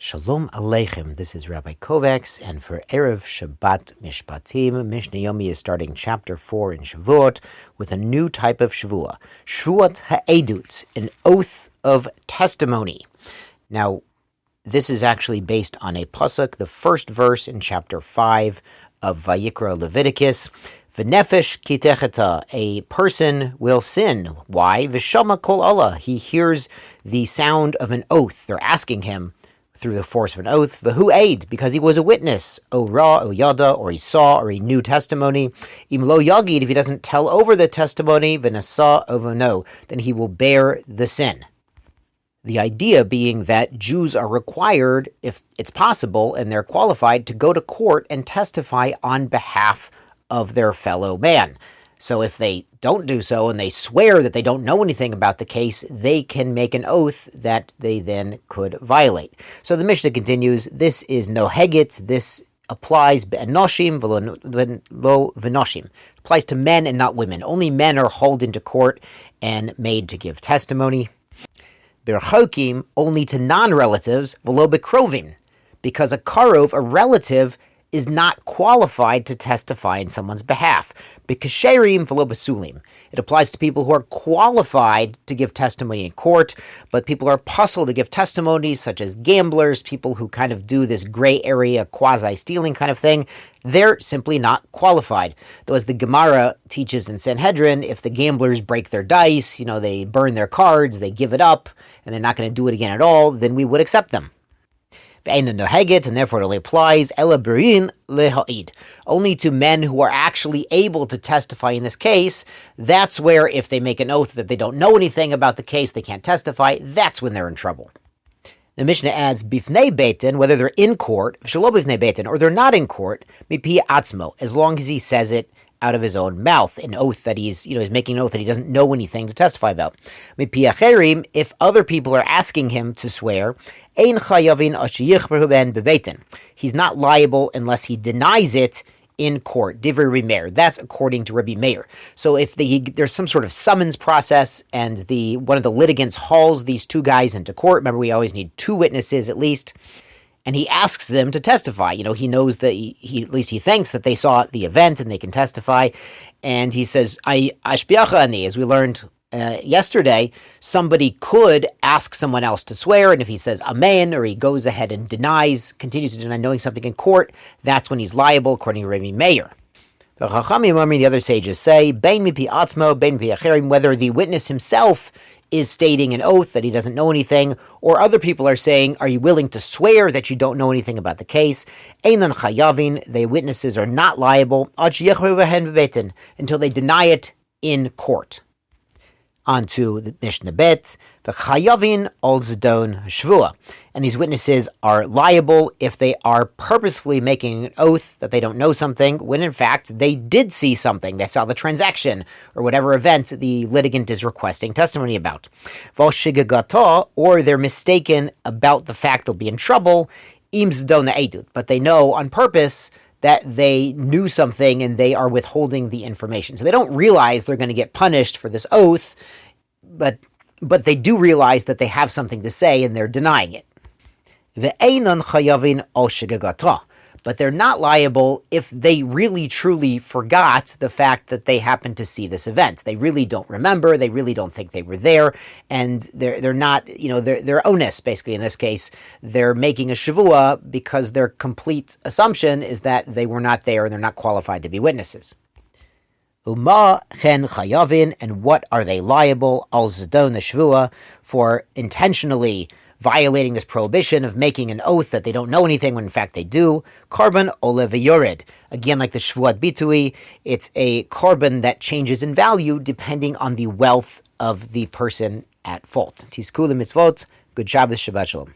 Shalom Aleichem, this is Rabbi Kovacs, and for Erev Shabbat Mishpatim, Mishnah Yomi is starting chapter 4 in Shevuot with a new type of Shevuot. Shevuot ha'edut, an oath of testimony. Now, this is actually based on a pasuk, the first verse in chapter 5 of Vayikra Leviticus. V'nefesh kitecheta, a person will sin. Why? V'shama kol Allah, he hears the sound of an oath. They're asking him through the force of an oath, v'hu aid, because he was a witness, o ra, o yada, or he saw, or he knew testimony. Im lo yagid, if he doesn't tell over the testimony, v'nasa ovano, then he will bear the sin. The idea being that Jews are required, if it's possible, and they're qualified, to go to court and testify on behalf of their fellow man. So if they don't do so and they swear that they don't know anything about the case, they can make an oath that they then could violate. So the Mishnah continues, this is no hegit, this applies be'enoshim lo v'noshim. Applies to men and not women. Only men are hauled into court and made to give testimony. Berchokim, only to non-relatives, v'lo bekrovim, because a karov, a relative, is not qualified to testify in someone's behalf. B'kasherim v'lo basulim. It applies to people who are qualified to give testimony in court, but people are puzzled to give testimony, such as gamblers, people who kind of do this gray area quasi-stealing kind of thing. They're simply not qualified. Though as the Gemara teaches in Sanhedrin, if the gamblers break their dice, they burn their cards, they give it up, and they're not going to do it again at all, then we would accept them. And therefore it only applies only to men who are actually able to testify in this case. That's where if they make an oath that they don't know anything about the case, they can't testify, that's when they're in trouble. The Mishnah adds, bifnei beitin, whether they're in court, shelo bifnei beitin, or they're not in court, mipi atzmo, as long as he says it out of his own mouth, an oath that he's making an oath that he doesn't know anything to testify about. Mipi acherim, if other people are asking him to swear, ein chayavin ashiyichberu ben bebeitin. He's not liable unless he denies it in court. Divrei Rabbi Meir. That's according to Rabbi Meir. So if there's some sort of summons process and one of the litigants hauls these two guys into court, remember we always need two witnesses at least, and he asks them to testify. He knows that at least he thinks that they saw the event and they can testify. And he says, Ashbiacha ani, as we learned yesterday, somebody could ask someone else to swear, and if he says amen, or he goes ahead and continues to deny knowing something in court, that's when he's liable, according to Rabbi Meir. The Chachamim, the other sages say, bein mipi atzmo, bein mipi acherim, whether the witness himself is stating an oath that he doesn't know anything, or other people are saying, are you willing to swear that you don't know anything about the case? Einan chayavin, the witnesses are not liable, until they deny it in court. On to the Mishnah Bet, the chayavin al zedon shvua, and these witnesses are liable if they are purposefully making an oath that they don't know something, when in fact they did see something, they saw the transaction, or whatever event the litigant is requesting testimony about. Val shigagata, or they're mistaken about the fact they'll be in trouble, im zedon edut, but they know on purpose that they knew something and they are withholding the information. So they don't realize they're going to get punished for this oath, but they do realize that they have something to say and they're denying it. Ve'einan chayavin al shigagata, but they're not liable if they really truly forgot the fact that they happened to see this event. They really don't remember, they really don't think they were there, and they're not, they're onus, basically in this case. They're making a Shevuah because their complete assumption is that they were not there and they're not qualified to be witnesses. Uma chen chayavin, and what are they liable? Al zedon the Shevuah, for intentionally violating this prohibition of making an oath that they don't know anything when in fact they do. Korban ole v'yored. Again, like the Shevuot bitui, it's a korban that changes in value depending on the wealth of the person at fault. Tizku mitzvot. Good Shabbos, Shabbat Shalom.